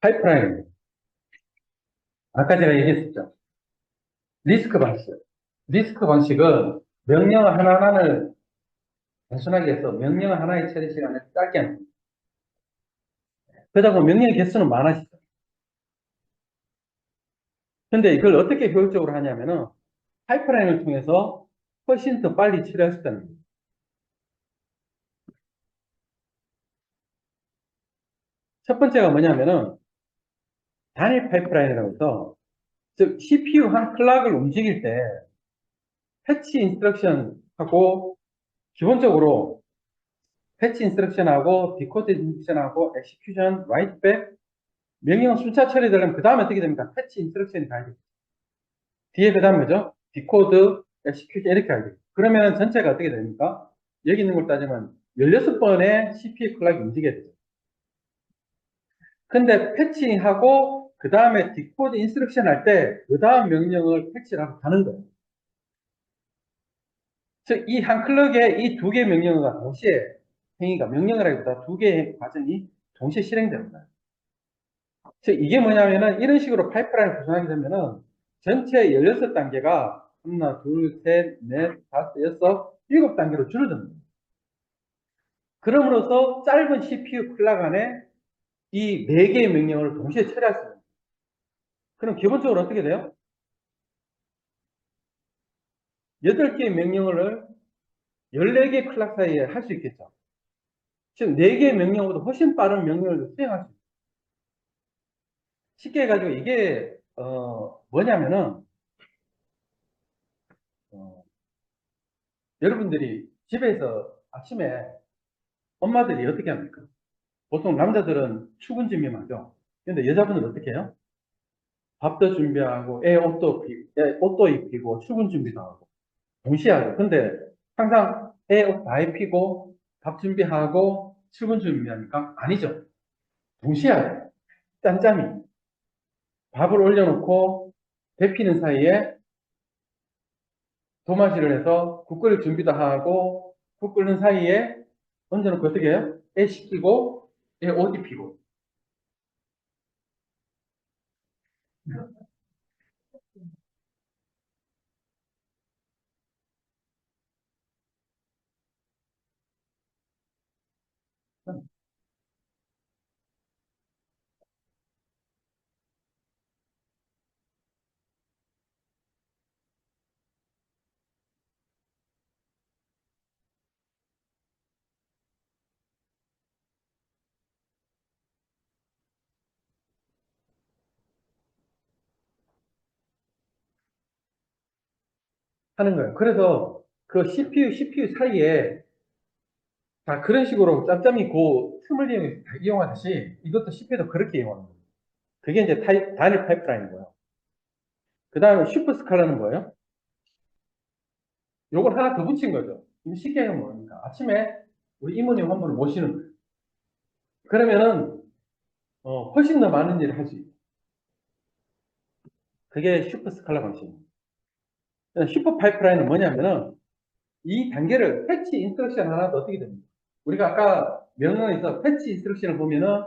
파이프라인. 아까 제가 얘기했었죠. 리스크 방식. 리스크 방식은 명령 하나하나를 단순하게 해서 명령 하나의 처리 시간을 짧게 합니다. 그러다 보면 명령의 개수는 많아지죠. 근데 이걸 어떻게 효율적으로 하냐면은 파이프라인을 통해서 훨씬 더 빨리 처리할 수 있다는 거예요. 첫 번째가 뭐냐면은 단일 파이프라인이라고 해서 즉 CPU 한 클락을 움직일 때 패치 인스트럭션하고 기본적으로 패치 인스트럭션하고 디코드 인스트럭션하고 엑시큐션, 라이트백 명령 순차 처리되려면 그 다음에 어떻게 됩니까? 패치 인스트럭션이 가야 돼요. 뒤에 그 다음 뭐죠? 디코드, 엑시큐션 이렇게 가야 돼요. 그러면 전체가 어떻게 됩니까? 여기 있는 걸 따지면 16번의 CPU 클락이 움직여야 되죠. 근데 패치하고 그 다음에 디코드 인스트럭션 할 때 그 다음 명령을 패치를 하고 가는 거예요. 즉, 이 한 클럭에 이 두 개의 명령어가 동시에 행위가 명령을 하기보다 두 개의 과정이 동시에 실행됩니다. 즉, 이게 뭐냐면은 이런 식으로 파이프라인을 구성하게 되면은 전체 16단계가 하나, 둘, 셋, 넷, 다섯, 여섯, 일곱 단계로 줄어듭니다. 그럼으로써 짧은 CPU 클락 안에 이 네 개의 명령어를 동시에 처리할 수 있습니다. 그럼 기본적으로 어떻게 돼요? 8개의 명령어를 14개 클락 사이에 할 수 있겠죠. 즉, 4개의 명령어보다 훨씬 빠른 명령을 수행할 수 있어요. 쉽게 해가지고 이게 뭐냐면은 어, 여러분들이 집에서 아침에 엄마들이 어떻게 합니까? 보통 남자들은 출근 준비하죠. 근데 여자분들은 어떻게 해요? 밥도 준비하고 애 옷도 입히고 출근 준비도 하고 동시에 하죠. 근데 항상 애 옷 다 입히고 밥 준비하고 출근 준비하니까 아니죠. 동시에 하죠. 짬짬이 밥을 올려놓고 데피는 사이에 도마질을 해서 국 끓일 준비도 하고 국 끓는 사이에 얹어놓고 어떻게 해요? 애 식히고 애 옷 입히고 하는 거예요. 그래서 그 CPU 사이에 자 그런 식으로 짬짬이 그 틈을 이용하듯이 이것도 CPU도 그렇게 이용하는 거예요. 그게 이제 단일 파이프라인이고요. 그 다음에 슈퍼 스칼라는 뭐예요? 요걸 하나 더 붙인 거죠. 쉽게 하면 뭡니까? 아침에 우리 이모님 한 분을 모시는 거예요. 그러면은 훨씬 더 많은 일을 할 수 있어요. 그게 슈퍼 스칼라 방식입니다. 슈퍼 파이프라인은 뭐냐면은 이 단계를 패치 인스트럭션 하나 더 어떻게 됩니까? 우리가 아까 명령에서 패치 인스트럭션을 보면은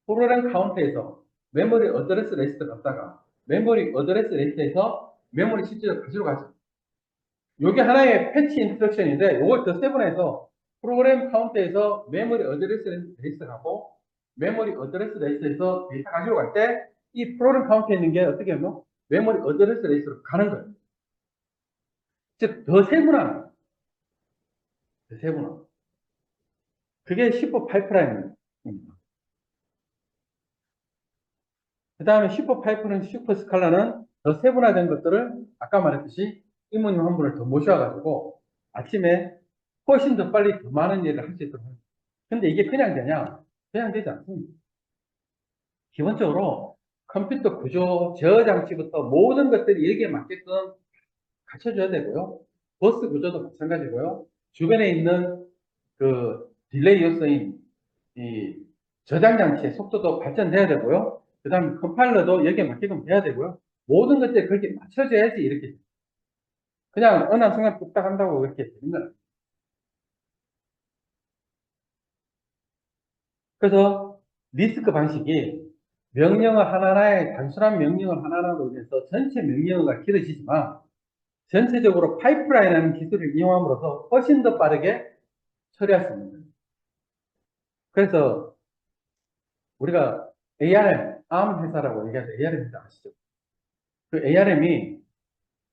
프로그램 카운트에서 메모리 어드레스 레지스터 갔다가 메모리 어드레스 레지스터에서 메모리 실제로 가지러 가죠. 이게 하나의 패치 인스트럭션인데 이걸 더 세분해서 프로그램 카운트에서 메모리 어드레스 레지스터 가고 메모리 어드레스 레지스터에서 데이터 가지러 갈 때 이 프로그램 카운트에 있는 게 어떻게 하면 메모리 어드레스 레지스터로 가는 거예요. 즉 더 세분화입니다. 더 세분화. 그게 슈퍼 파이프라인입니다. 그 다음에 슈퍼 파이프는 슈퍼 스칼라는 더 세분화된 것들을 아까 말했듯이 이모님 한 분을 더 모셔가지고 아침에 훨씬 더 빨리 더 많은 일을 할 수 있도록 합니다. 근데 이게 그냥 되냐? 그냥 되지 않습니다. 기본적으로 컴퓨터 구조, 제어 장치부터 모든 것들이 여기에 맞게끔 갖춰줘야 되고요. 버스 구조도 마찬가지고요. 주변에 있는 그 딜레이 요소인 이 저장 장치의 속도도 발전돼야 되고요. 그 다음에 컴파일러도 여기에 맞게끔 돼야 되고요. 모든 것들이 그렇게 맞춰져야지 이렇게 그냥 어느 한 순간 뚝딱 한다고 그렇게 되는 거예요. 그래서 리스크 방식이 명령어 하나하나의 단순한 명령어 하나하나로 인해서 전체 명령어가 길어지지만 전체적으로 파이프라인이라는 기술을 이용함으로써 훨씬 더 빠르게 처리할 수 있는 거예요. 그래서 우리가 ARM, ARM 회사라고 얘기하죠. ARM 회사 아시죠? 그 ARM이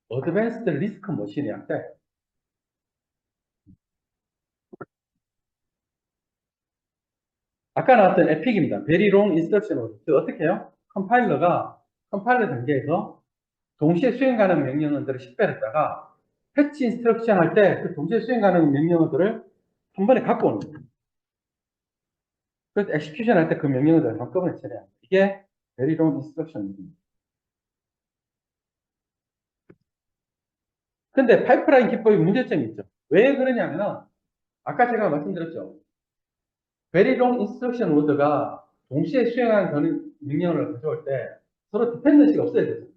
어드밴스드 리스크 머신의 약자예요. 아까 나왔던 에픽입니다. Very Long Instruction Order. 어떻게 해요? 컴파일러 단계에서 동시에 수행 가능 명령어들을 식별했다가 패치 인스트럭션 할 때 그 동시에 수행 가능 명령어들을 한 번에 갖고 오는 거예요. 그래서 엑스큐션 할 때 그 명령어들을 한꺼번에 처리합니다. 이게 Very Long Instruction입니다. 근데 파이프라인 기법의 문제점이 있죠. 왜 그러냐면은 아까 제가 말씀드렸죠. Very Long Instruction Order가 동시에 수행하는 명령어를 가져올 때 서로 디펜던시가 없어야 되죠.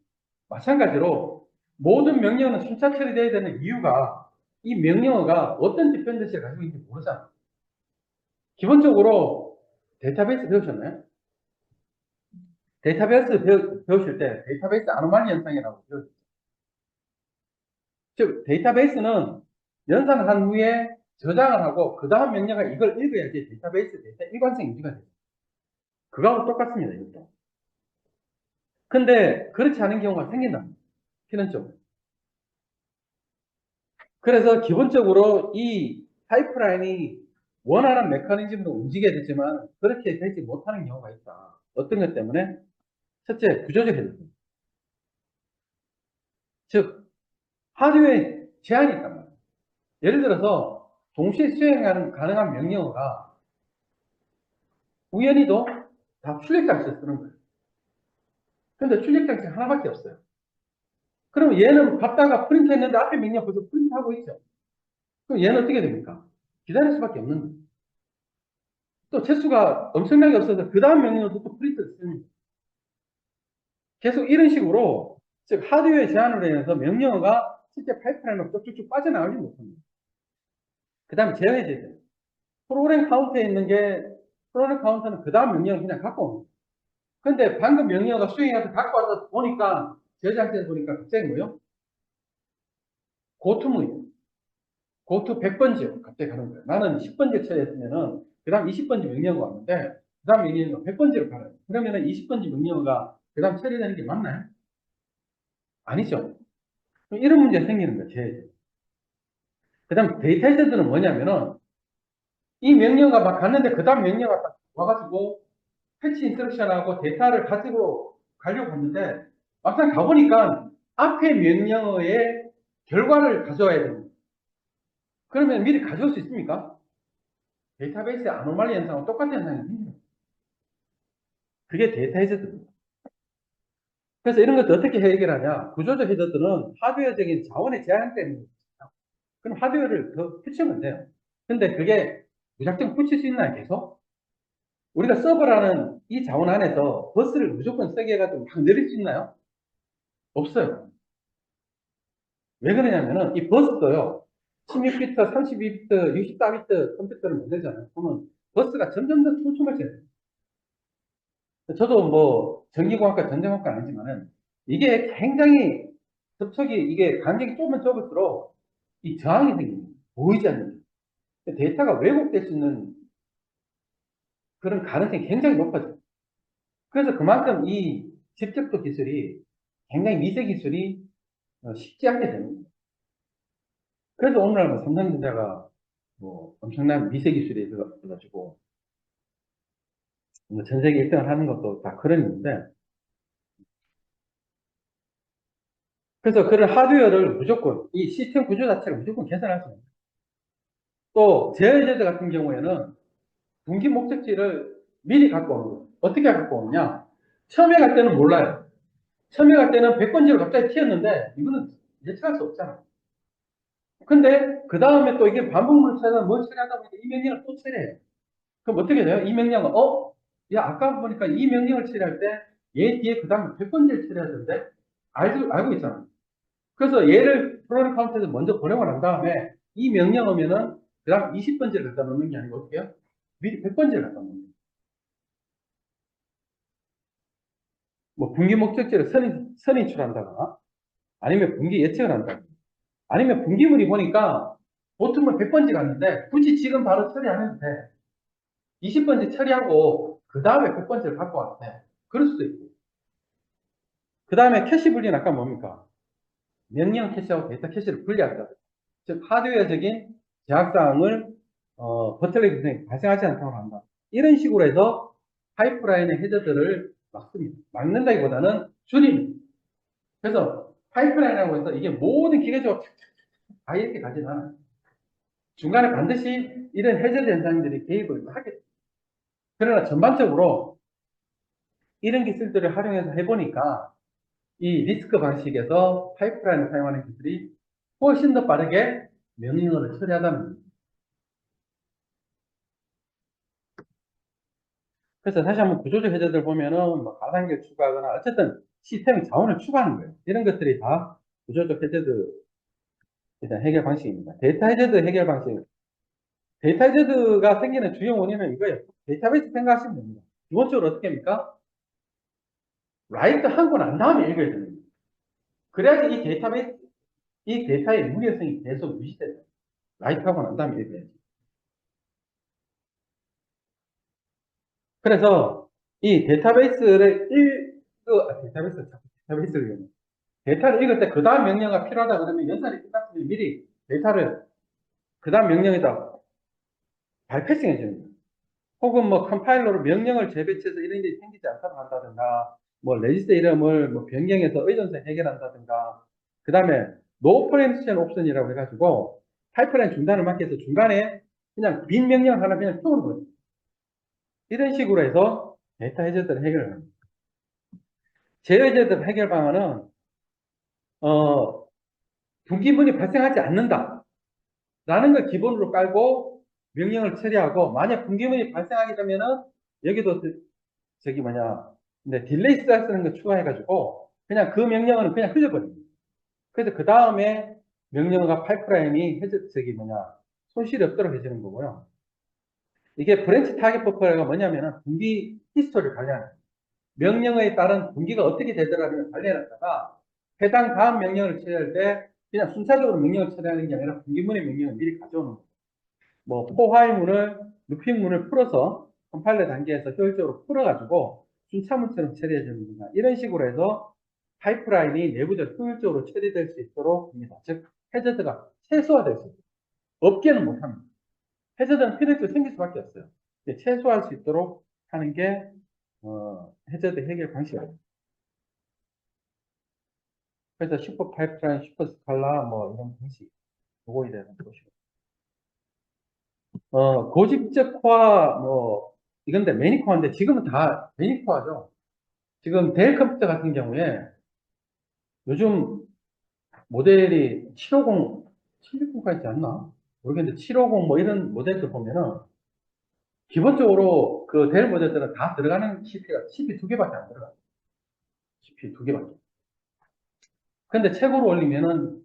마찬가지로 모든 명령어는 순차 처리되어야 되는 이유가 이 명령어가 어떤 디펜던시를 가지고 있는지 모르잖아. 기본적으로 데이터베이스 배우셨나요? 데이터베이스 배우실 때 데이터베이스 아노말리 현상이라고 배우셨죠. 즉 데이터베이스는 연산을 한 후에 저장을 하고 그 다음 명령어가 이걸 읽어야지 데이터베이스 데이터 일관성이 유지가 돼요. 그거하고 똑같습니다. 이것도. 근데 그렇지 않은 경우가 생긴다. 필연적으로. 그래서 기본적으로 이 파이프라인이 원하는 메커니즘으로 움직여야 되지만 그렇게 되지 못하는 경우가 있다. 어떤 것 때문에? 첫째, 구조적 해석. 즉, 하드웨어에 제한이 있단 말이에요. 예를 들어서 동시에 수행 가능한 명령어가 우연히도 다 출력 장치를 쓰는 거예요. 근데 출력 장치 하나밖에 없어요. 그럼 얘는 갖다가 프린트 했는데 앞에 명령 벌써 프린트하고 있죠. 그럼 얘는 어떻게 됩니까? 기다릴 수밖에 없는 거예요. 또 채수가 엄청나게 없어서 그 다음 명령어도 또 프린트를 씁니다. 계속 이런 식으로 즉 하드웨어 제한으로 인해서 명령어가 실제 파이프라인으로 쭉쭉 빠져나가지 못합니다. 그 다음에 제어해줘야 돼요. 프로그램 카운터에 있는 게 프로그램 카운터는 그 다음 명령을 그냥 갖고 옵니다. 근데 방금 명령어가 수행해서 갖고 와서 보니까 저장치에서 보니까 갑자기 뭐요? 고투무예요. 고투 100번지요. 갑자기 가는 거예요. 나는 10번지 처리했으면은 그 다음 20번지 명령어가 왔는데 그 다음 명령어가 100번지로 가요. 그러면은 20번지 명령어가 그 다음 처리되는 게 맞나요? 아니죠. 이런 문제가 생기는 거예요. 그 다음 데이터 헤드는 뭐냐면은 이 명령어가 막 갔는데 그 다음 명령어가 딱 와가지고 패치 인스트럭션하고 데이터를 가지고 가려고 했는데 막상 가보니까 앞에 명령어의 결과를 가져와야 됩니다. 그러면 미리 가져올 수 있습니까? 데이터베이스의 아노말리 현상은 똑같은 현상이 생깁니다. 그게 데이터 헤드입니다. 그래서 이런 것도 어떻게 해결하냐? 구조적 헤드들은 하드웨어적인 자원의 제한 때문에 그럼 하드웨어를 더 붙이면 돼요. 근데 그게 무작정 붙일 수 있나요, 계속? 우리가 서버라는 이 자원 안에서 버스를 무조건 세게 해가지고 막 내릴 수 있나요? 없어요. 왜 그러냐면은 이 버스도요, 16비트, 32비트, 64비트 컴퓨터를 만들잖아요. 그러면 버스가 점점 더 촘촘해져요. 저도 뭐 전기공학과, 전자공학과 아니지만은 이게 굉장히 접촉이 이게 간격이 좁으면 좁을수록 이 저항이 생깁니다. 보이지 않는 데이터가 왜곡될 수 있는 그런 가능성이 굉장히 높아져요. 그래서 그만큼 이 집적도 기술이 굉장히 미세 기술이 쉽지 않게 되는 거예요. 그래서 오늘날 뭐 삼성전자가 뭐 엄청난 미세 기술이 들어가지고 뭐전 세계 1등을 하는 것도 다 그런 있는데 그래서 그런 하드웨어를 무조건 이 시스템 구조 자체를 무조건 개선할 수 있는 거예요. 또 제어제드 같은 경우에는 분기 목적지를 미리 갖고 오는 거예요. 어떻게 갖고 오느냐? 처음에 갈 때는 몰라요. 처음에 갈 때는 100번지로 갑자기 튀었는데 이거는 예측할 수 없잖아요. 근데 그 다음에 또 이게 반복을 쳐서 뭘 처리하다 보니까 이 명령을 또 처리해요. 그럼 어떻게 돼요? 이 명령은 야 아까 보니까 이 명령을 처리할 때 얘 뒤에 그 다음에 100번째를 처리하던데 알고 있잖아. 그래서 얘를 프로그램 카운터에서 먼저 보내고 난 다음에 이 명령 오면은 그 다음 20번째를 갖다 놓는 게 아니고 어떻게 해요? 미리 100번째를 갖다 놓는 거예요. 뭐 분기 목적지를 선인출한다거나 아니면 분기 예측을 한다거나 아니면 분기물이 보니까 보통은 100번째 갔는데 굳이 지금 바로 처리 안 해도 돼. 20번째 처리하고 그 다음에 100번째를 갖고 와도 돼. 그럴 수도 있고. 그 다음에 캐시 분리는 아까 뭡니까? 명령 캐시하고 데이터 캐시를 분리한다. 즉 하드웨어적인 제약사항을 버틀러 기능이 발생하지 않도록 한다. 이런 식으로 해서 파이프라인의 해저들을 막습니다. 막는다기보다는 줄입니다. 그래서 파이프라인이라고 해서 이게 모든 기계적으로 다 이렇게 가지는 않아요. 중간에 반드시 이런 해저드 현상들이 개입을 하겠죠. 그러나 전반적으로 이런 기술들을 활용해서 해보니까 이 리스크 방식에서 파이프라인을 사용하는 기술이 훨씬 더 빠르게 명령어를 처리하다는 겁니다. 그래서 다시 한번 구조적 해저들 보면은 뭐 가상기를 추가하거나 어쨌든 시스템의 자원을 추가하는 거예요. 이런 것들이 다 구조적 해저드 일단 해결 방식입니다. 데이터 해저드 해결 방식. 데이터 해저드가 생기는 주요 원인은 이거예요. 데이터베이스 생각하시면 됩니다. 기본적으로 어떻게 합니까? 라이트 하고 난 다음에 읽어야 됩니다. 그래야지 이 데이터베이스, 이 데이터의 무리성이 계속 유지돼요. 라이트 하고 난 다음에 읽어야지. 그래서 이 데이터베이스를 데이터베이스를 데이터를 읽을 때 그 다음 명령어가 필요하다 그러면 연산이 끝났으면 미리 데이터를 그 다음 명령에다 발패싱 해주는 거예요. 혹은 뭐 컴파일러로 명령을 재배치해서 이런 일이 생기지 않도록 한다든가 뭐 레지스터 이름을 뭐 변경해서 의존서 해결한다든가 그 다음에 노 프레임션 옵션이라고 해가지고 파이프라인 중단을 막기 위해서 중간에 그냥 빈 명령 하나 그냥 쏘는 거예요. 이런 식으로 해서 데이터 해저들을 해결을 합니다. 제어해저들 해결 방안은 분기문이 발생하지 않는다 라는 걸 기본으로 깔고 명령을 처리하고 만약 분기문이 발생하게 되면은 여기도 저기 뭐냐 근데 딜레이 스타일 쓰는 거 추가해가지고 그냥 그 명령어는 그냥 흘려버립니다. 그래서 그 다음에 명령어가 파이프라인이 저기 뭐냐 손실이 없도록 해주는 거고요. 이게 브랜치 타겟 버퍼가 뭐냐면은 분기 히스토리를 관리하는 명령어에 따른 분기가 어떻게 되더라는 관리해놨다가 해당 다음 명령을 처리할 때 그냥 순차적으로 명령을 처리하는 게 아니라 분기문의 명령을 미리 가져오는 거예요. 뭐 포화일문을 루핑문을 풀어서 컴파일러 단계에서 효율적으로 풀어가지고 순차문처럼 처리해주는 거다. 이런 식으로 해서 파이프라인이 내부적으로 효율적으로 처리될 수 있도록 합니다. 즉 해저드가 최소화될 수 있어요. 없게는 못합니다. 해저드는 필요성이 생길 수밖에 없어요. 최소화할 수 있도록 하는 게 해저드 해결 방식이에요. 그래서 슈퍼 파이프라인, 슈퍼 스칼라 뭐 이런 방식 요거에 대해서 보시고 고집적화 뭐 이건데 매니코어인데 지금은 다 매니코어죠. 지금 델 컴퓨터 같은 경우에 요즘 모델이 750, 760까지 있지 않나? 모르겠는데 750 뭐 이런 모델들 보면은 기본적으로 그 델 모델들은 다 들어가는 CPU가 CPU 두 개밖에 안 들어가요. CPU 두 개밖에. 근데 최고로 올리면은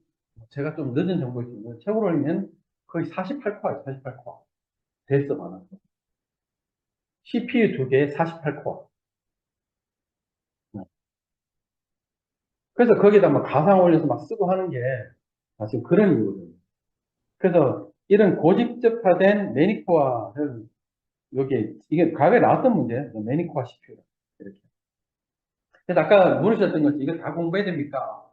제가 좀 늦은 정보일 수 있는데 최고로 올리면 거의 48코어예요. 48코어. 됐어 많아. CPU 두 개에 48코어. 그래서 거기다 막 가상 올려서 막 쓰고 하는 게 지금 그런 이유거든요. 그래서 이런 고집적화된 매니코어를 여기 이게 과거에 나왔던 문제 매니코어 CPU 이렇게. 그래서 아까 물으셨던 것이 이거 다 공부해야 됩니까?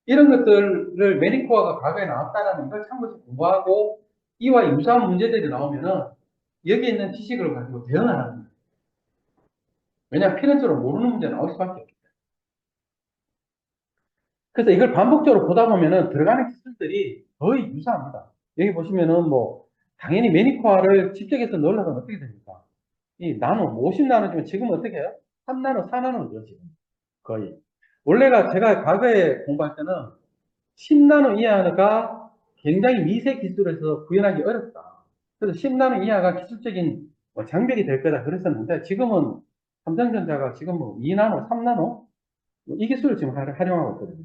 이런 것들을 매니코어가 과거에 나왔다라는 걸 참고해서 공부하고 이와 유사한 문제들이 나오면은 여기 있는 지식을 가지고 대응을 하는 거예요. 왜냐하면 필연적으로 모르는 문제 나올 수밖에 없기 때문에. 그래서 이걸 반복적으로 보다 보면은 들어가는 기술들이 거의 유사합니다. 여기 보시면은 뭐 당연히 매니코어를 집적해서 넣으려면 어떻게 됩니까? 이 나노 50나노지만 지금 어떻게 해요? 3나노, 4나노죠 지금 거의. 원래가 제가 과거에 공부할 때는 10나노 이하가 굉장히 미세 기술에서 구현하기 어렵다. 그래서 10나노 이하가 기술적인 뭐 장벽이 될 거다 그랬었는데 지금은 삼성전자가 지금 뭐 2나노, 3나노 이 기술을 지금 활용하고 있거든요.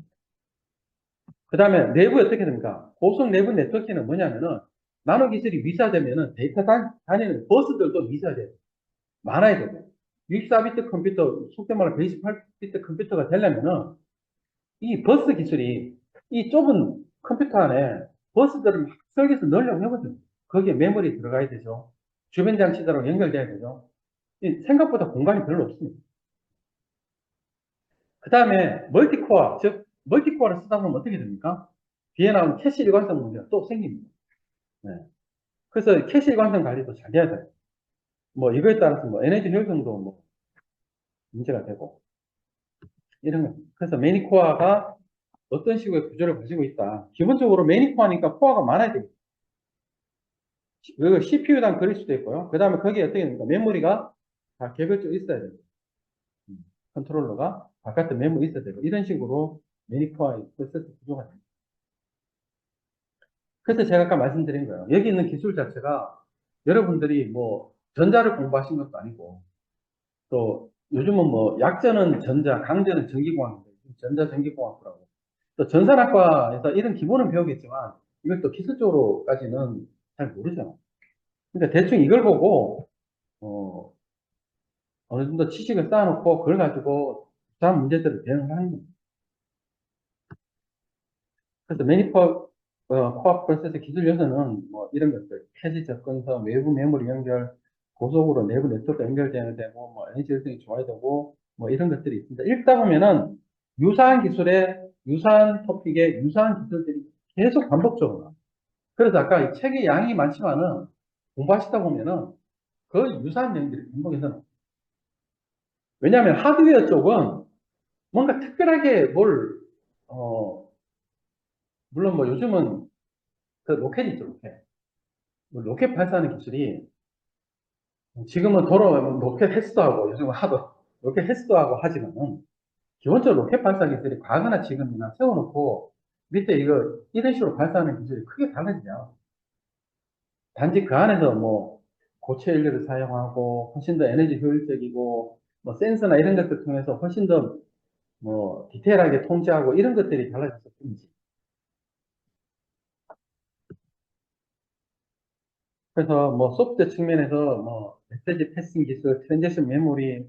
그 다음에 내부 어떻게 됩니까? 고속 내부 네트워크는 뭐냐면은 나노 기술이 미사되면은 데이터 다니는 버스들도 미사돼요. 많아야 되고 64비트 컴퓨터, 속된 말로 128비트 컴퓨터가 되려면은 이 버스 기술이 이 좁은 컴퓨터 안에 버스들을 막 설계해서 넣으려고 하거든요. 거기에 메모리 들어가야 되죠. 주변 장치들하고 연결돼야 되죠. 생각보다 공간이 별로 없습니다. 그 다음에 멀티코어, 즉 멀티코어를 쓰다 보면 어떻게 됩니까? 뒤에 나오는 캐시 일관성 문제가 또 생깁니다. 네. 그래서 캐시 일관성 관리도 잘 해야 돼요. 뭐 이거에 따라서 뭐 에너지 효율성도 뭐 문제가 되고 이런 거. 그래서 매니코어가 어떤 식의 구조를 가지고 있다. 기본적으로 매니코어니까 코어가 많아야 돼요. 그 CPU당 그릴 수도 있고요. 그 다음에 거기에 어떻게 됩니까? 메모리가 다 개별적으로 있어야 돼요. 컨트롤러가 바깥에 메모리 있어야 되고 이런 식으로 매니코어의 프로세스 구조가 됩니다. 그래서 제가 아까 말씀드린 거예요. 여기 있는 기술 자체가 여러분들이 뭐 전자를 공부하신 것도 아니고 또 요즘은 뭐 약자는 전자, 강자는 전기공학인데 전자전기공학부라고 또 전산학과에서 이런 기본은 배우겠지만 이걸 또 기술적으로까지는 잘 모르잖아요. 그러니까 대충 이걸 보고 어, 어느 정도 지식을 쌓아놓고 그걸 가지고 다음 문제들을 대응을 하는 겁니다. 그래서 매니퍼 코어 프로세스 기술 요소는 뭐 이런 것들 캐시 접근서, 외부 메모리 연결, 고속으로 내부 네트워크 연결되어야 되고 뭐 에너지 효율성이 좋아야 되고 뭐 이런 것들이 있습니다. 읽다 보면은 유사한 기술에 유사한 토픽에 유사한 기술들이 계속 반복적으로 나와요. 그래서 아까 이 책의 양이 많지만은 공부하시다 보면은 거의 유사한 내용들이 반복해서 나와요. 왜냐하면 하드웨어 쪽은 뭔가 특별하게 뭘 물론 뭐 요즘은 그 로켓 있죠, 로켓. 뭐 로켓 발사하는 기술이 지금은 돌아오면 로켓 헬스도 하고 요즘은 하도 로켓 헬스도 하고 하지만은 기본적으로 로켓 발사 기술이 과거나 지금이나 세워놓고 밑에 이거 이런 식으로 발사하는 기술이 크게 다르냐. 단지 그 안에서 뭐 고체 연료를 사용하고 훨씬 더 에너지 효율적이고 뭐 센서나 이런 것들 통해서 훨씬 더 뭐 디테일하게 통제하고 이런 것들이 달라졌을 뿐이지. 그래서 뭐 소프트 측면에서 뭐 메시지 패싱 기술, 트랜지션 메모리,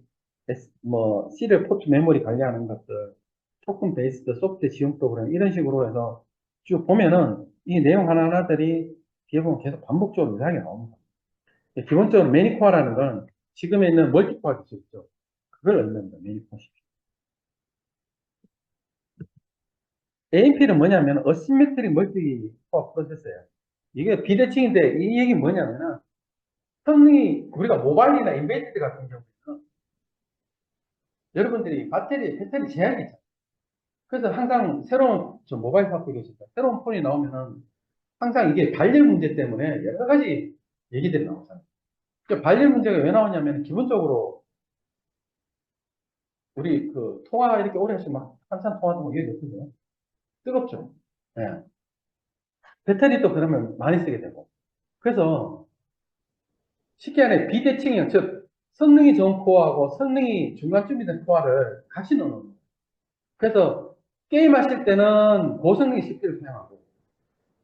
뭐 시리얼 포트 메모리 관리하는 것들, 토큰 베이스드 소프트 지원 프로그램 이런 식으로 해서 쭉 보면은 이 내용 하나하나들이 뒤에 보면 계속 반복적으로 이상하게 나옵니다. 기본적으로 매니코어라는 건 지금에 있는 멀티코어 기술이죠. 그걸 의미합니다. 매니코어. AMP는 뭐냐면 어시메트릭 멀티코어 프로세서예요. 이게 비대칭인데 이 얘기 뭐냐면은 성능이 우리가 모바일이나 인베이티드 같은 경우에는 여러분들이 배터리 제약이 있잖아요. 그래서 항상 새로운 저 모바일 갖고 계시다. 새로운 폰이 나오면은 항상 이게 발열 문제 때문에 여러 가지 얘기들이 나오잖아요. 발열 문제가 왜 나오냐면 기본적으로 우리 그 통화 이렇게 오래 하시면 막 한참 통화도 뭐 이게 없거든요. 뜨겁죠. 예. 배터리도 그러면 많이 쓰게 되고. 그래서 쉽게 말해 비대칭형, 즉 성능이 좋은 코어하고 성능이 중간쯤이 된 코어를 같이 넣는 거예요. 그래서 게임하실 때는 고성능의 CPU를 사용하고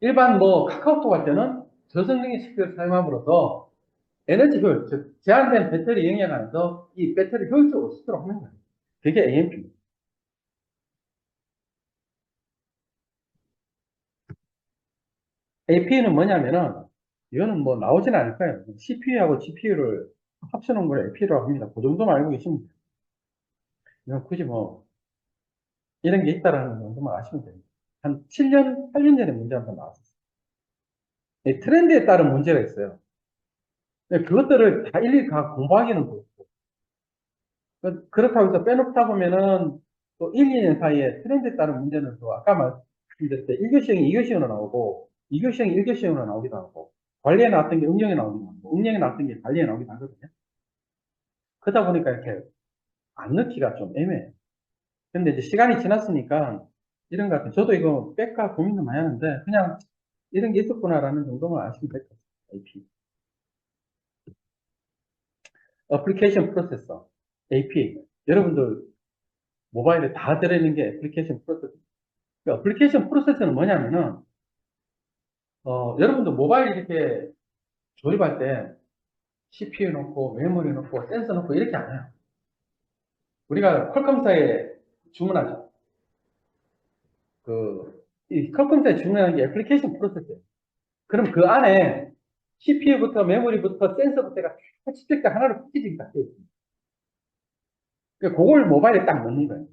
일반 뭐 카카오톡 할 때는 저성능의 CPU를 사용함으로써 에너지 효율, 즉 제한된 배터리 영역 안에서 이 배터리 효율적으로 쓰도록 하는 거예요. 그게 AMP입니다. AP는 뭐냐면은 이거는 뭐 나오진 않을 거예요. CPU하고 GPU를 합쳐놓은 걸 AP라고 합니다. 그 정도만 알고 계시면 돼요. 이건 굳이 뭐 이런 게 있다라는 정도만 아시면 됩니다. 한 7년, 8년 전에 문제 한번 나왔었어요. 이 트렌드에 따른 문제가 있어요. 그것들을 다 일일이 다 공부하기는 그렇고. 그렇다고 해서 빼놓다 보면은 또 1, 2년 사이에 트렌드에 따른 문제는 또 아까 말씀드렸을 때 1교시형이 2교시형으로 나오고 2교시형이 1교시형으로 나오기도 하고 관리에 나왔던 게 응용에 나오기도 하고 응용에 나왔던 게 관리에 나오기도 하거든요. 그러다 보니까 이렇게 안 넣기가 좀 애매해요. 근데 이제 시간이 지났으니까 이런 것 같아요. 저도 이거 뺄까 고민도 많이 하는데 그냥 이런 게 있었구나라는 정도만 아시면 될 것 같아요. AP. 어플리케이션 프로세서. AP. 여러분들 모바일에 다 들어있는 게 애플리케이션 프로세서. 그 어플리케이션 프로세서는 뭐냐면은, 여러분들 모바일 이렇게 조립할 때 CPU 넣고 메모리 넣고 센서 넣고 이렇게 안 해요. 우리가 퀄컴사에 주문하죠. 이 퀄컴사에 주문하는 게 애플리케이션 프로세스예요. 그럼 그 안에 CPU부터 메모리부터 센서부터가 다 집적돼 하나로 패키징이 다 되어 있습니다. 그러니까 그걸 모바일에 딱 넣는 거예요.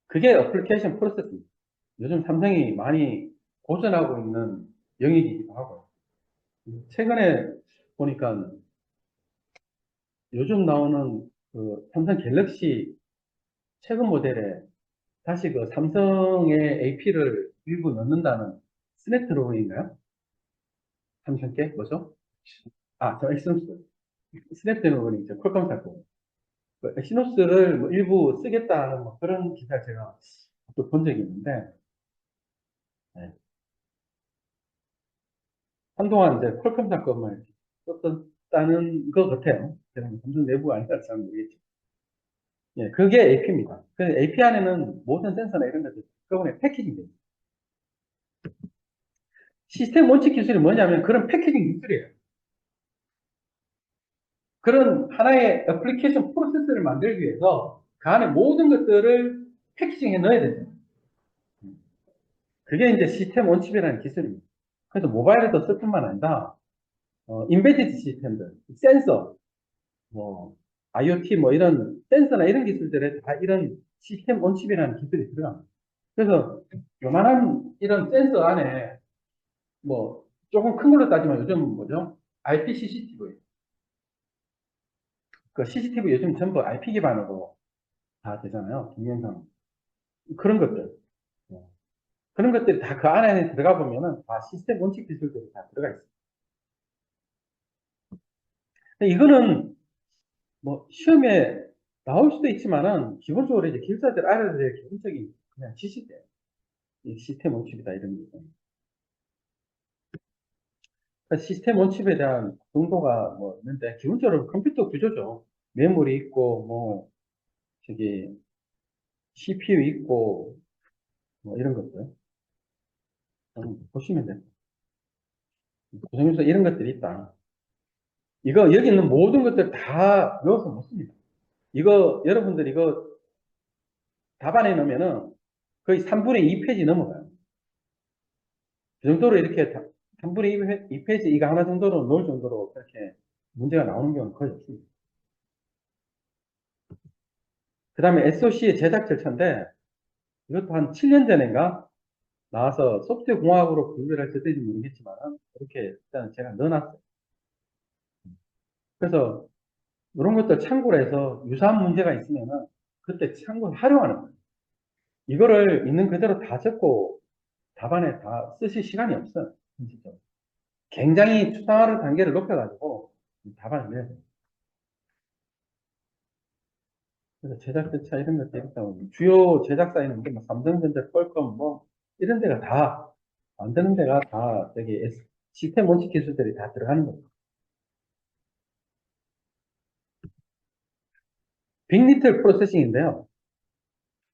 그게 애플리케이션 프로세스입니다. 요즘 삼성이 많이 고전하고 있는 영역이기도 하고. 최근에 보니까 요즘 나오는 그 삼성 갤럭시 최근 모델에 다시 그 삼성의 AP를 일부 넣는다는 스냅드래곤인가요? 삼성 게 뭐죠? 아, 저 엑시노스. 스냅드래곤이 이제 퀄컴 샀고 그 엑시노스를 뭐 일부 쓰겠다는 뭐 그런 기사 제가 또 본 적이 있는데 네. 한동안 이제 퀄컴 살 것만 썼다는 것 같아요. 제가 뭐 삼성 내부 아니라 잘 모르겠죠. 예, 그게 AP입니다. 그 AP 안에는 모든 센서나 이런 것들 그거에 패키징 돼요. 시스템 원칙 기술이 뭐냐면 그런 패키징 기술이에요. 그런 하나의 애플리케이션 프로세스를 만들기 위해서 그 안에 모든 것들을 패키징해 넣어야 되죠. 그게 이제 시스템 원칩이라는 기술입니다. 그래서 모바일에도 쓸 뿐만 아니라 인베디드 시스템들, 센서, 뭐 IoT 뭐 이런 센서나 이런 기술들에 다 이런 시스템 원칩이라는 기술이 들어갑니다. 그래서 요만한 이런 센서 안에 뭐 조금 큰 걸로 따지면 요즘 뭐죠? IP CCTV. 그 CCTV 요즘 전부 IP 기반으로 다 되잖아요. 동영상. 그런 것들. 어, 그런 것들이 다 그 안에 들어가 보면은 다 시스템 원칙 기술들이 다 들어가 있어요. 근데 이거는 뭐 시험에 나올 수도 있지만은 기본적으로 이제 기술자들 알아야 될 기본적인 그냥 지식이에요. 이 시스템 원칙이다 이런 거. 그러니까 시스템 원칙에 대한 정도가 뭐 있는데 기본적으로 컴퓨터 구조죠. 메모리 있고 뭐 저기 CPU 있고 뭐 이런 것들 보시면 돼요. 구성에서 이런 것들이 있다. 이거 여기 있는 모든 것들 다 외워서 못 씁니다. 이거 여러분들 이거 답안에 넣으면은 거의 3분의 2페이지 넘어가요. 그 정도로 이렇게 3분의 2페이지 이거 하나 정도로 넣을 정도로 그렇게 문제가 나오는 경우는 거의 없습니다. 그 다음에 SOC의 제작 절차인데 이것도 한 7년 전인가 나와서 소프트웨어 공학으로 분류를 할지 어떨지 모르겠지만 그렇게 일단 제가 넣어놨어요. 그래서 이런 것들 참고를 해서 유사한 문제가 있으면은 그때 참고를 활용하는 거예요. 이거를 있는 그대로 다 적고 답안에 다 쓰실 시간이 없어요. 진짜. 굉장히 추상화를 단계를 높여가지고 답안을 내야 돼요. 그래서 제작 절차 이런 것들이 있다고 주요 제작사에는 뭐 삼성전자, 퀄컴 뭐 이런 데가 다 만드는 데가 다 되게 시스템 원칙 기술들이 다 들어가는 거예요. 빅리틀 프로세싱인데요.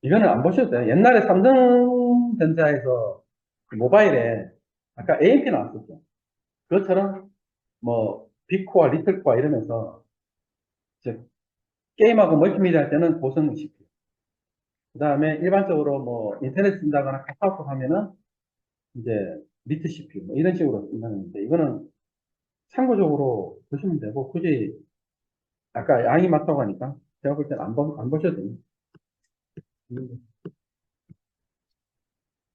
이거는 안 보셔도 돼요. 옛날에 삼성전자에서 그 모바일에 아까 AMP 나왔었죠. 그것처럼 뭐 빅코어, 리틀코어 이러면서 즉 게임하고 멀티미디어 할 때는 고성능 CPU. 그 다음에 일반적으로 뭐 인터넷 쓴다거나 카카오톡 하면은 이제 리트 CPU 뭐 이런 식으로 쓴다는데 이거는 참고적으로 보시면 되고 굳이 아까 양이 많다고 하니까 제가 볼 때는 안 보셔도 됩니다.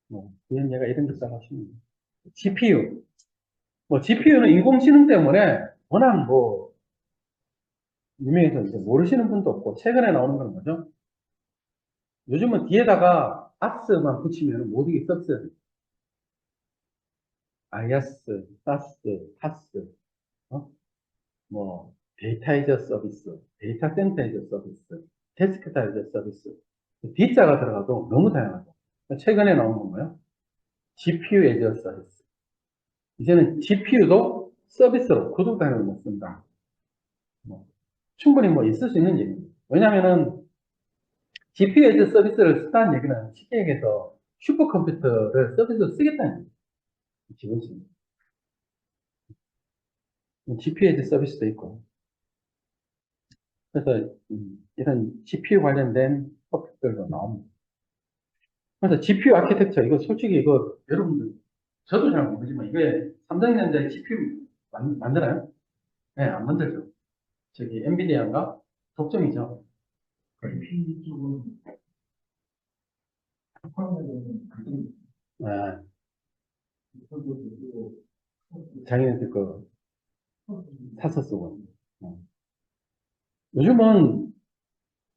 뭐 그냥 얘가 이런 게 싸가시면 GPU 뭐 GPU는 인공지능 때문에 워낙 뭐 유명해서 이제 모르시는 분도 없고 최근에 나오는 건 뭐죠? 요즘은 뒤에다가 아스만 붙이면 모든 게 서비스 아이아스, 사스, 파스, 어? 뭐 데이터 애저 서비스, 데이터 센터 애저 서비스, 데스크탑 애저 서비스 D자가 들어가도 너무 다양하죠. 최근에 나온 건 뭐예요? GPU 애저 서비스. 이제는 GPU도 서비스로 구독 단위로 못 쓴다. 뭐, 충분히 뭐 있을 수 있는 얘기입니다. 왜냐면은 GPU 애저 서비스를 쓴다는 얘기는 쉽게 얘기해서 슈퍼컴퓨터를 서비스로 쓰겠다는 얘기죠. 기본적으로. GPU 애저 서비스도 있고. 그래서 이런 GPU 관련된 토픽들도 나옵니다. 그래서 GPU 아키텍처, 이거 솔직히 이거 여러분들, 저도 잘 모르지만 이게 삼성전자의 GPU 만드나요? 네, 안 만들죠. 저기 엔비디아인가? 독점이죠. IP 쪽은 아, 자기네들 거 사서 쓰고. 어. 요즘은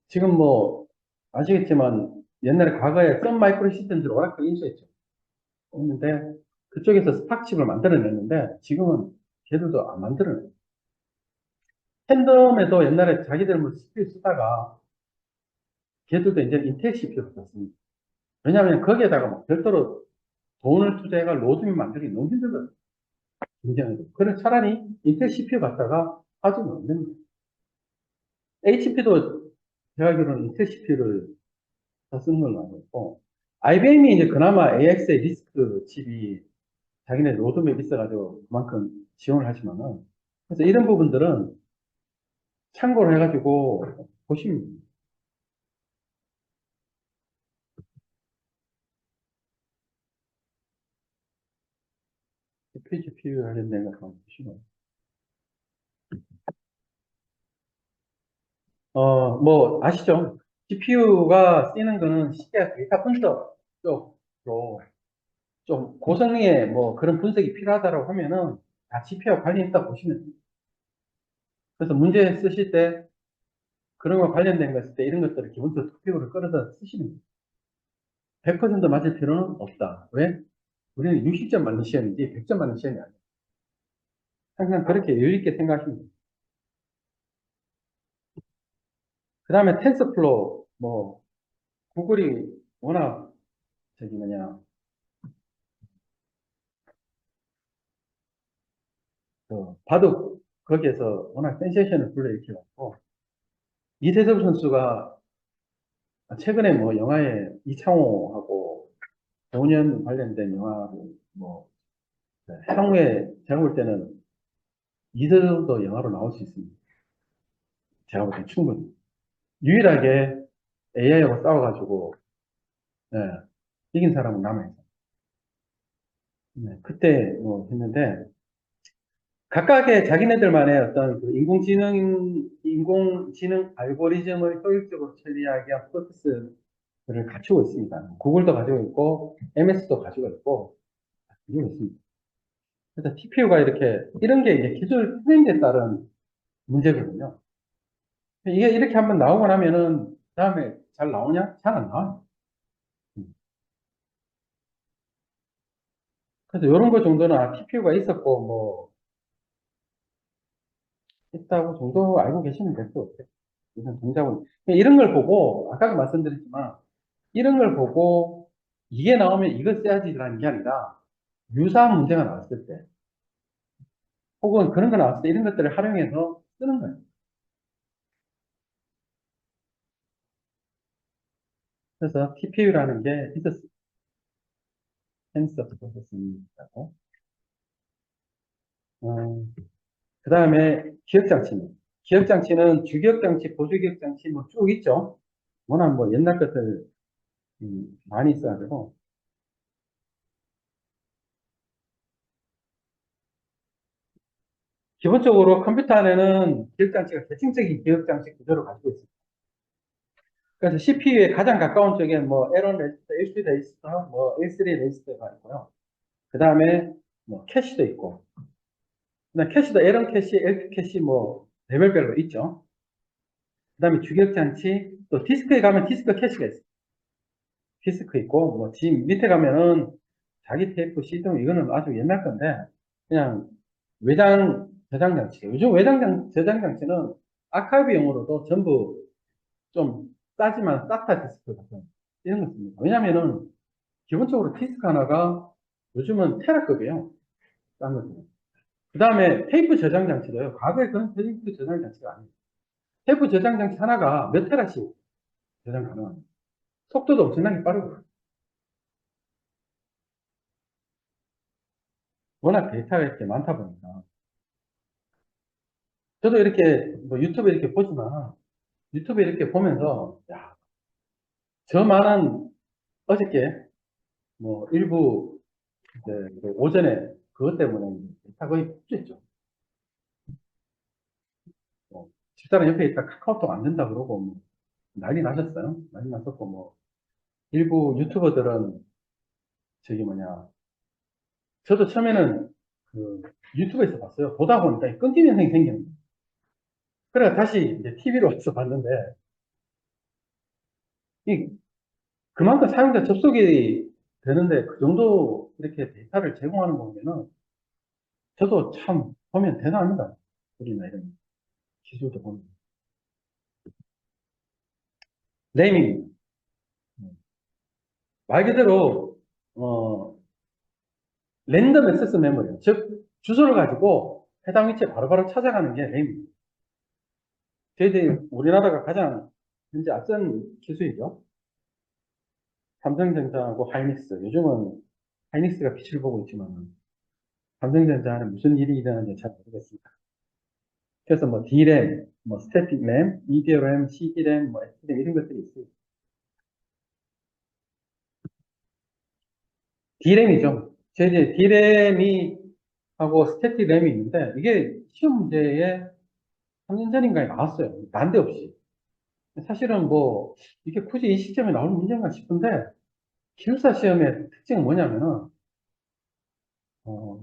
지금 뭐 아시겠지만 옛날에 과거에 썬 마이크로 시스템들 오라클 인수했죠. 했는데 그쪽에서 스팍칩을 만들어냈는데 지금은 걔들도 안 만들어내요. 팬덤에도 옛날에 자기들 뭐 CPU 쓰다가 걔들도 이제 인텔 CPU를 썼습니다. 왜냐하면 거기에다가 뭐 별도로 돈을 투자해가 로드맵 만들기 너무 힘들거든요. 굉장히. 그래 차라리 인텔 CPU 갖다가 하지는 않는 거예요. HP도 제가 알기로는 인텔 CPU를 다 쓰는 걸로 알고 있고, IBM이 이제 그나마 AX의 리스크 칩이 자기네 로드맵 있어가지고 그만큼 지원을 하지만은, 그래서 이런 부분들은 참고를 해가지고 보시면 됩니다. GPU 관련된 거 한번 보시면. 뭐, 아시죠? GPU가 쓰이는 거는 쉽게 데이터 분석 쪽으로 좀 고성능의 뭐 그런 분석이 필요하다고 하면은 다 GPU와 관련이 있다 보시면 됩니다. 그래서 문제 쓰실 때 그런 거 관련된 거 있을 때 이런 것들을 기본적으로 토픽으로 끌어서 쓰시면 돼요. 100% 맞을 필요는 없다. 왜? 우리는 60점 맞는 시험이지 100점 맞는 시험이 아니에요. 항상 그렇게 여유있게 생각하시면 돼요. 그 다음에 텐서플로우, 뭐, 구글이 워낙, 저기 뭐냐, 바둑, 거기에서 워낙 센세이션을 불러일으켜갖고, 이세돌 선수가 최근에 뭐 영화에 이창호하고 정우현 관련된 영화를 뭐, 향후에 제가 볼 때는 이세돌도 영화로 나올 수 있습니다. 제가 볼 때 충분히. 유일하게 AI하고 싸워가지고, 예, 이긴 사람은 남아있어요. 네, 그때 뭐 했는데, 각각의 자기네들만의 어떤 그 인공지능 알고리즘을 효율적으로 처리하기 위한 프로세스를 갖추고 있습니다. 구글도 가지고 있고, MS도 가지고 있고, 가지고 있습니다. 그래서 TPU가 이렇게, 이런 게 이제 기술 트렌드에 따른 문제거든요. 이게 이렇게 한번 나오고 나면은, 다음에 잘 나오냐? 잘 안 나와요. 그래서 이런 거 정도는 TPU가 있었고, 뭐, 있다고 정도 알고 계시면 될 것 같아요. 이런 동작은. 이런 걸 보고, 아까도 말씀드렸지만, 이런 걸 보고, 이게 나오면 이걸 써야지라는 게 아니라, 유사한 문제가 나왔을 때, 혹은 그런 거 나왔을 때, 이런 것들을 활용해서 쓰는 거예요. 그래서 TPU라는 게 있었어요. 텐서 프로세싱이라고. 그 다음에 기억장치는. 기억장치는 주기억장치, 보조기억장치 뭐 쭉 있죠. 워낙 뭐 옛날 것들 많이 있어가지고. 기본적으로 컴퓨터 안에는 기억장치가 대칭적인 기억장치 구조를 가지고 있습니다. 그래서 CPU에 가장 가까운 쪽에 뭐 L1 레지스터, L2 레지스터, 뭐 L3 레지스터가 있고요. 그 다음에 뭐 캐시도 있고. 그다음 캐시도 L1 캐시, L2 캐시 뭐 레벨별로 있죠. 그 다음에 주기억장치, 또 디스크에 가면 디스크 캐시가 있어요. 디스크 있고, 뭐 지금 밑에 가면은 자기 테이프, CD 이거는 아주 옛날 건데 그냥 외장 저장 장치. 요즘 저장 장치는 아카이브용으로도 전부 좀 싸지만 SATA 디스크 같은 이런 거 씁니다. 왜냐면은 기본적으로 디스크 하나가 요즘은 테라급이에요. 싼 거죠. 그 다음에 테이프 저장 장치도요. 과거에 그런 테이프 저장 장치가 아니에요. 테이프 저장 장치 하나가 몇 테라씩 저장 가능합니다. 속도도 엄청나게 빠르고 워낙 데이터가 이렇게 많다 보니까 저도 이렇게 뭐 유튜브 이렇게 보지만 유튜브 이렇게 보면서, 야, 저 많은 어저께, 뭐, 일부, 이제 그 오전에 그것 때문에 다 거의 폭주했죠. 뭐, 집사람 옆에 있다 카카오톡 안 된다 그러고, 뭐, 난리 나셨어요. 난리 났었고, 뭐, 일부 유튜버들은, 저기 뭐냐, 저도 처음에는 그 유튜브에서 봤어요. 보다 보니까 끊기는 현상이 생기는 거예요. 그래서 다시 이제 TV로 와서 봤는데, 이 그만큼 사용자 접속이 되는데 그 정도 이렇게 데이터를 제공하는 거 보면은 저도 참 보면 대단합니다. 우리나 이런 기술도 보면. 네이밍. 말 그대로, 랜덤 액세스 메모리. 즉, 주소를 가지고 해당 위치에 바로바로 찾아가는 게 네이밍. 저희들이 우리나라가 가장 현재 앞선 기술이죠. 삼성전자하고 하이닉스. 요즘은 하이닉스가 빛을 보고 있지만, 삼성전자는 무슨 일이 일어나는지 잘 모르겠습니다. 그래서 뭐 D램, 뭐 스태틱 램, EDR램, CD램, 뭐 SD램 이런 것들이 있어요. D램이죠. 이제 D램이 하고 스태틱 램이 있는데 이게 시험 문제에 3년 전인가에 나왔어요. 난데없이. 사실은 뭐 이게 굳이 이 시점에 나올 문제인가 싶은데 기숙사 시험의 특징은 뭐냐면은 어,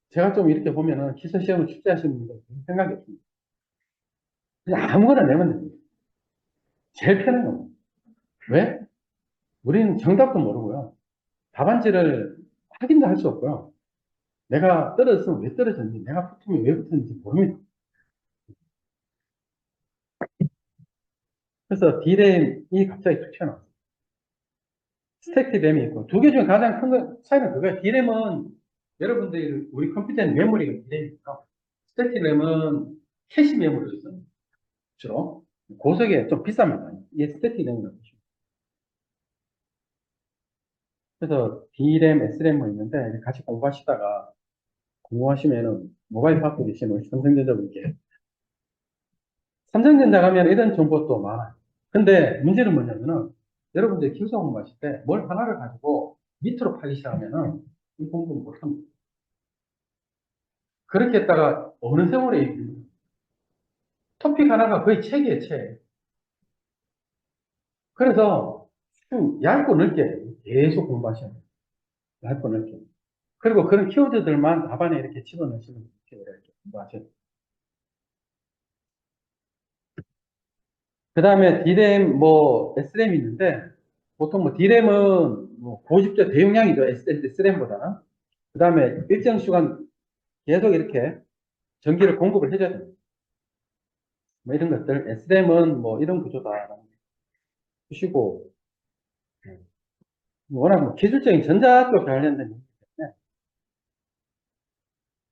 제가 좀 이렇게 보면은 기숙사 시험을 출제하시는 분들 생각이 없습니다. 그냥 아무거나 내면 됩니다. 제일 편해요. 왜? 우리는 정답도 모르고요. 답안지를 확인도 할 수 없고요. 내가 떨어졌으면 왜 떨어졌는지, 내가 붙으면 왜 붙었는지 모릅니다. 그래서 D램이 갑자기 툭 튀어나왔어요. 스택 D램이 있고, 두 개 중에 가장 큰 차이는 그거예요. D램은 여러분들이 우리 컴퓨터의 메모리가 D램이니까, 스택 D램은 캐시 메모리를 써요. 주로. 고속에 좀 비쌉니다. 이게 스택 D램이라고 보시면. 그래서 D램, S램 뭐 있는데, 같이 공부하시다가, 공부하시면은 모바일 갖고 계신 우리 삼성전자분께 삼성전자 가면 이런 정보도 많아요. 근데 문제는 뭐냐면은 여러분들 기술 공부하실 때 뭘 하나를 가지고 밑으로 파기 시작하면은 이 공부를 못합니다. 그렇게 했다가 어느 세월에 토픽 하나가 거의 책이에요, 책. 그래서 좀 얇고 넓게 계속 공부하셔야 돼요. 얇고 넓게. 그리고 그런 키워드들만 답안에 이렇게 집어넣으시면 이렇게 공부하셔야 돼요. 그 다음에 D램, 뭐, S램이 있는데, 보통 뭐 D램은 뭐 고집자 대용량이죠. S램보다는. 그 다음에 일정 시간 계속 이렇게 전기를 공급을 해줘야 됩니다. 뭐 이런 것들. S램은 뭐 이런 구조다. 보시고, 워낙 뭐 기술적인 전자 쪽 관련된 얘기 때문에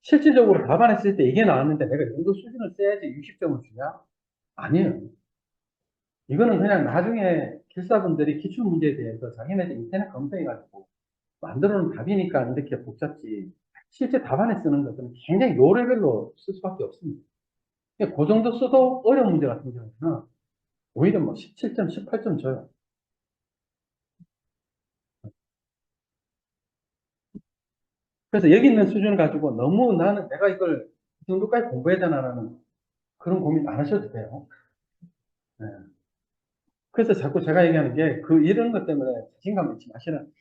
실질적으로 답안했을 때 이게 나왔는데 내가 이 정도 수준을 써야지 60점을 주냐? 아니에요. 이거는 그냥 나중에 길사분들이 기출문제에 대해서 자기네들 인터넷 검색해가지고 만들어 놓은 답이니까 이렇게 복잡지. 실제 답안에 쓰는 것은 굉장히 요레벨로 쓸 수밖에 없습니다. 그 정도 써도 어려운 문제 같은 경우는 오히려 뭐 17점, 18점 줘요. 그래서 여기 있는 수준을 가지고 너무 나는 내가 이걸 이 정도까지 공부해야 되나라는 그런 고민 안 하셔도 돼요. 네. 그래서 자꾸 제가 얘기하는 게 그 이런 것 때문에 자신감 잃지 마시는.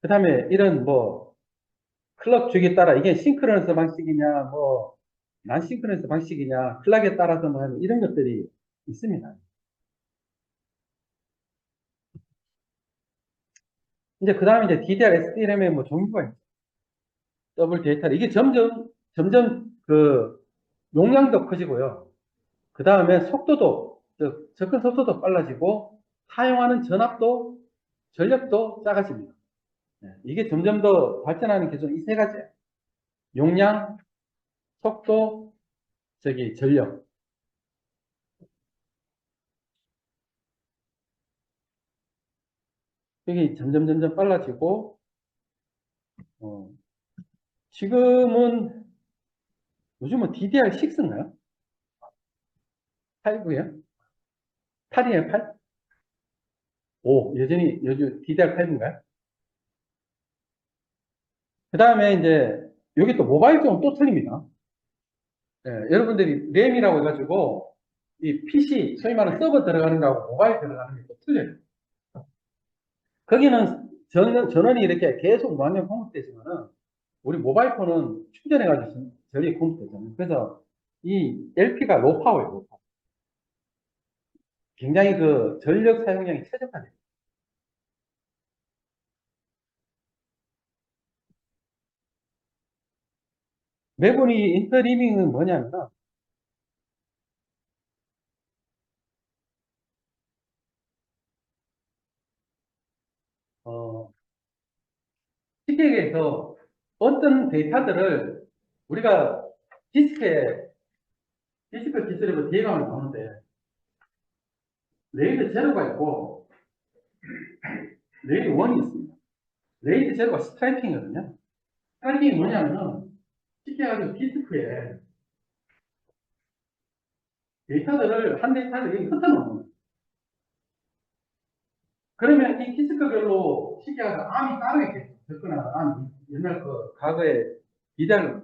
그 다음에 이런 뭐 클럭 주기에 따라 이게 싱크로너스 방식이냐 뭐 난싱크로너스 방식이냐 클락에 따라서 뭐 하는 이런 것들이 있습니다. 이제 그 다음에 이제 DDR, SDRAM의 뭐 종류가 있죠. 더블 데이터를 이게 점점 그 용량도 커지고요. 그 다음에 속도도 접근 속도도 빨라지고 사용하는 전압도 전력도 작아집니다. 네, 이게 점점 더 발전하는 기술은 이 세 가지. 용량, 속도, 전력. 이게 점점 빨라지고 어, 지금은 요즘은 DDR6인가요? 8구요? 8이에요, 8? 오, 여전히 요즘 DDR5인가요? 그 다음에 이제, 여기 또 모바일 쪽은 또 틀립니다. 예, 여러분들이 램이라고 해가지고, 이 PC, 소위 말하는 서버 들어가는 거하고 모바일 들어가는 게 또 틀려요. 거기는 전원이 이렇게 계속 무한정 공급되지만은, 우리 모바일 폰은 충전해가지고 전력이 공급되잖아요. 그래서 이 LP가 로파워예요, 로파. 굉장히 그 전력 사용량이 최적화돼요. 매번이 인터리밍은 뭐냐면은, 어, 쉽게 얘기해서 어떤 데이터들을 우리가 디스크에, 디스크 기술에도 디에감을 나오는데, 레이드 제로가 있고, 레이드 1이 있습니다. 레이드 제로가 스트라이핑이거든요. 스트라이핑이 뭐냐면은, 쉽게 얘기해서 디스크에 데이터들을, 한 데이터를 여기 흩어놓는 거예요. 그러면 이 디스크별로 쉽게 얘기해서 암이 따로 있겠죠. 접근하는 암이. 옛날 그, 과거에 기다려,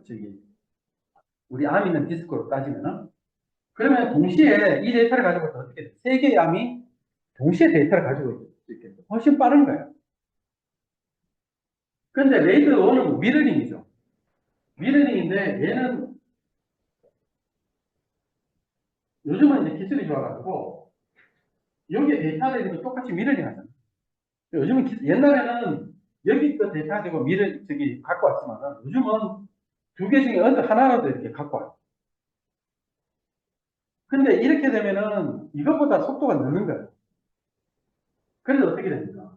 우리 암 있는 디스크로 따지면은, 그러면 동시에 이 데이터를 가지고 서 어떻게 돼? 세 개의 암이 동시에 데이터를 가지고 있을 수 있겠죠. 훨씬 빠른 거예요. 근데 레이드 1은 미러링이죠. 미러링인데 얘는 요즘은 이제 기술이 좋아가지고 여기에 데이터를 이렇게 똑같이 미러링 하잖아요. 요즘은 옛날에는 여기 거 데이터 가지고 저기 갖고 왔지만 요즘은 두 개 중에 어느 하나라도 이렇게 갖고 와요. 근데 이렇게 되면은 이것보다 속도가 느는 거예요. 그래서 어떻게 됩니까?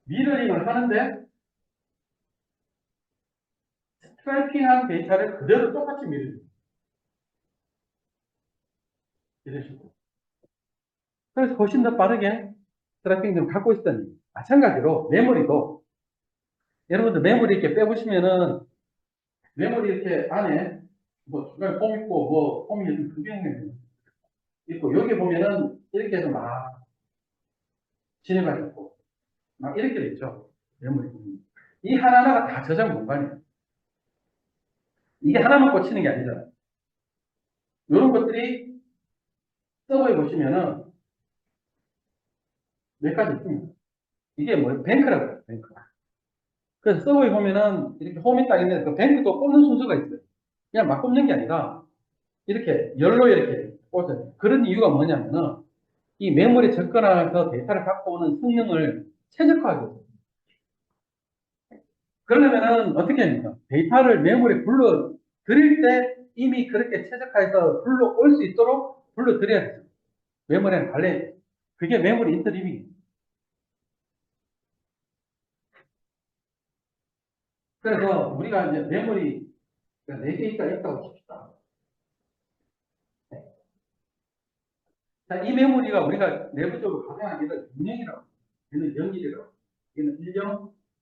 미러링을 하는데 스트라이핑한 데이터를 그대로 똑같이 미러링. 이런 식으로. 그래서 훨씬 더 빠르게 트래핑 좀 갖고 있었더니 마찬가지로 메모리도 여러분들 메모리 이렇게 빼보시면은 메모리 이렇게 안에 뭐 중간에 폼 있고 뭐 폼이 이렇게 두개 있고 여기 보면은 이렇게 해서 막 진행가 있고 막 이렇게 돼 있죠. 메모리. 이 하나하나가 다 저장 공간이에요. 이게 하나만 꽂히는 게 아니잖아요. 이런 것들이 서버에 보시면은 몇 가지 있습니다. 이게 뭐 뱅크라고 해요. 뱅크. 그래서 서버에 보면은 이렇게 홈이 딱 있는데 그 뱅크도 꽂는 순서가 있어요. 그냥 막 꽂는 게 아니라 이렇게 열로 이렇게 꽂아요. 그런 이유가 뭐냐면은 이 메모리 접근하면서 데이터를 갖고 오는 성능을 최적화하기 위해서. 그러려면은 어떻게 합니까? 데이터를 메모리에 불러 드릴 때 이미 그렇게 최적화해서 불러 올 수 있도록 불러 드려야 돼요. 메모리는 관리. 그게 메모리 인터리빙이에요. 그래서 우리가 이제 메모리 4개 있다고 칩시다. 자, 이 메모리가 우리가 내부적으로 가정하는 게 0이라고. 얘는 0이라고. 얘는 10,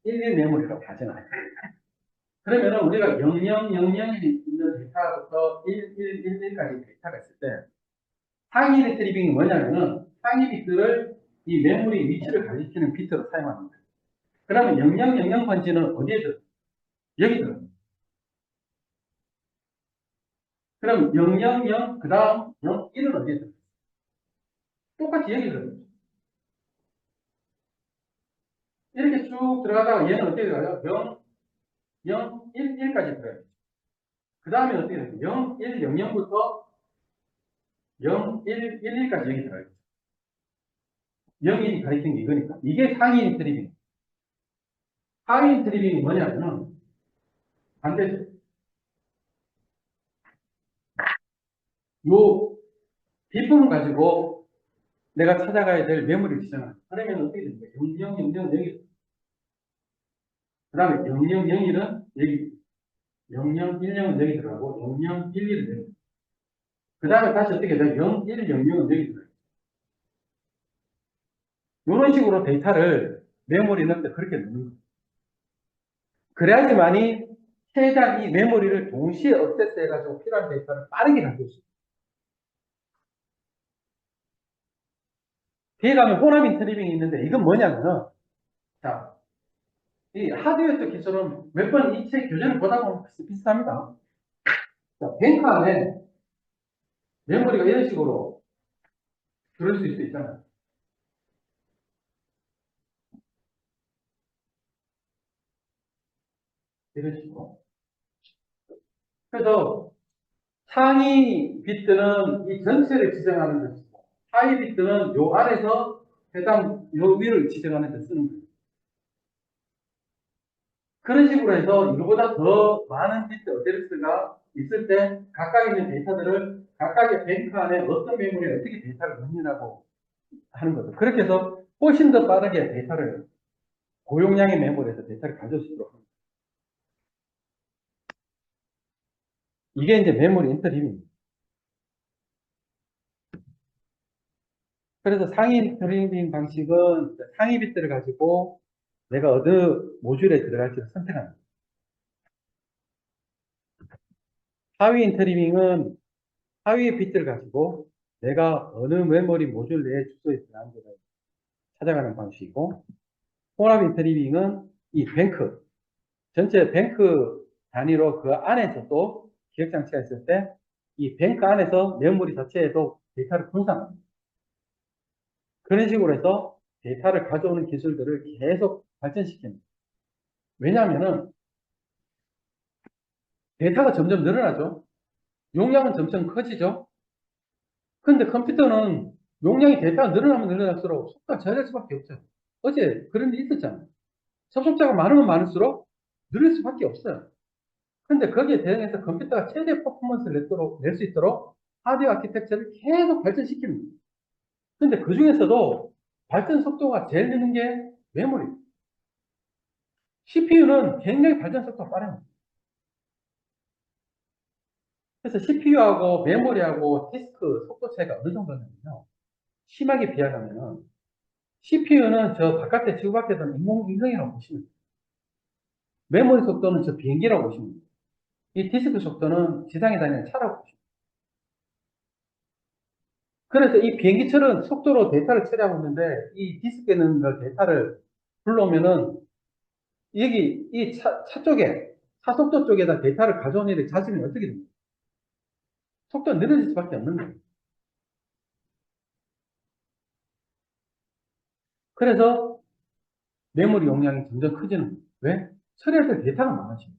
11 메모리라고 가정하는 거예요. 그러면은 우리가 0000이 있는 데이터부터 1111까지 데이터가 있을 때 상위 리트리빙이 뭐냐면은 상위 비트를 이 메모리 위치를 가리키는 비트로 사용합니다. 그러면 0000 번지는 어디에 들어? 여기 들어. 그럼 000, 그 다음 01은 어디에 들어? 똑같이 여기 들어. 이렇게 쭉 들어가다가 얘는 어떻게 들어가요? 0, 1, 1까지 들어가요. 그 다음에 어떻게 돼요? 0, 1, 00부터 0, 1, 1, 1까지 여기 들어가요. 0이 가리킨 게 이거니까. 이게 상위 트리빙. 하위 트리빙이 뭐냐면은 반대죠. 요 뒷부분 가지고 내가 찾아가야 될 메모리를 지정하는. 그러면 어떻게 됩니까? 0000, 여기. 그 다음에 0001은 여기. 0010은 여기 들어가고 0011은 여기. 그 다음에 다시 어떻게 돼요? 0100은 여기 들어가요. 이런 식으로 데이터를 메모리 넣을 때 그렇게 넣는 거예요. 그래야지만이 최대한 이 메모리를 동시에 액세스해가지고 필요한 데이터를 빠르게 가져올 수 있어요. 뒤에 가면 호나민 트리밍이 있는데 이건 뭐냐면은, 자, 이 하드웨어 쪽 기술은 몇 번 이 책 교재를 보다 보면 비슷합니다. 자, 뱅크 안에 메모리가 이런 식으로 들을 수 있잖아요. 이런 식으로. 그래서 상위 비트는 이 전체를 지정하는 데 쓰고, 하위 비트는 요 안에서 해당 요 위를 지정하는 데 쓰는 거예요. 그런 식으로 해서 이거보다 더 많은 비트 어드레스가 있을 때 각각 있는 데이터들을 각각의 뱅크 안에 어떤 메모리에 어떻게 데이터를 넣느냐고 하는 거죠. 그렇게 해서 훨씬 더 빠르게 데이터를 고용량의 메모리에서 데이터를 가져올 수 있도록 합니다. 이게 이제 메모리 인터리빙입니다. 그래서 상위 인터리빙 방식은 상위 비트를 가지고 내가 어느 모듈에 들어갈지를 선택합니다. 하위 인터리빙은 하위의 비트를 가지고 내가 어느 메모리 모듈 내에 주소에 들어가는지를 찾아가는 방식이고, 혼합 인터리빙은 이 뱅크, 전체 뱅크 단위로 그 안에서 또 기억장치가 있을 때 이 뱅크 안에서 메모리 자체에도 데이터를 분산합니다. 그런 식으로 해서 데이터를 가져오는 기술들을 계속 발전시킵니다. 왜냐하면은 데이터가 점점 늘어나죠. 용량은 점점 커지죠. 근데 컴퓨터는 용량이 데이터가 늘어나면 늘어날수록 속도가 저할 수밖에 없어요. 어제 그런 일 있었잖아요. 접속자가 많으면 많을수록 느릴 수밖에 없어요. 근데 거기에 대응해서 컴퓨터가 최대 퍼포먼스를 낼 수 있도록 하드웨어 아키텍처를 계속 발전시킵니다. 근데 그 중에서도 발전 속도가 제일 느는 게 메모리. CPU는 굉장히 발전 속도가 빠릅니다. 그래서 CPU하고 메모리하고 디스크 속도 차이가 어느 정도냐면요. 심하게 비하하면은 CPU는 저 바깥에 지구 밖에 서 인공위성이라고 보시면 돼요. 메모리 속도는 저 비행기라고 보시면 돼요. 이 디스크 속도는 지상에 다니는 차라고 보시면 돼요. 그래서 이 비행기처럼 속도로 데이터를 처리하고 있는데 이 디스크에는 그 데이터를 불러오면은 여기 이 차 쪽에 차속도 쪽에다 데이터를 가져오는 일이 잦으면 어떻게 됩니까? 속도가 느려질 수밖에 없는 거예요. 그래서 메모리 용량이 점점 커지는 거예요. 왜? 처리할 때 데이터가 많아지죠.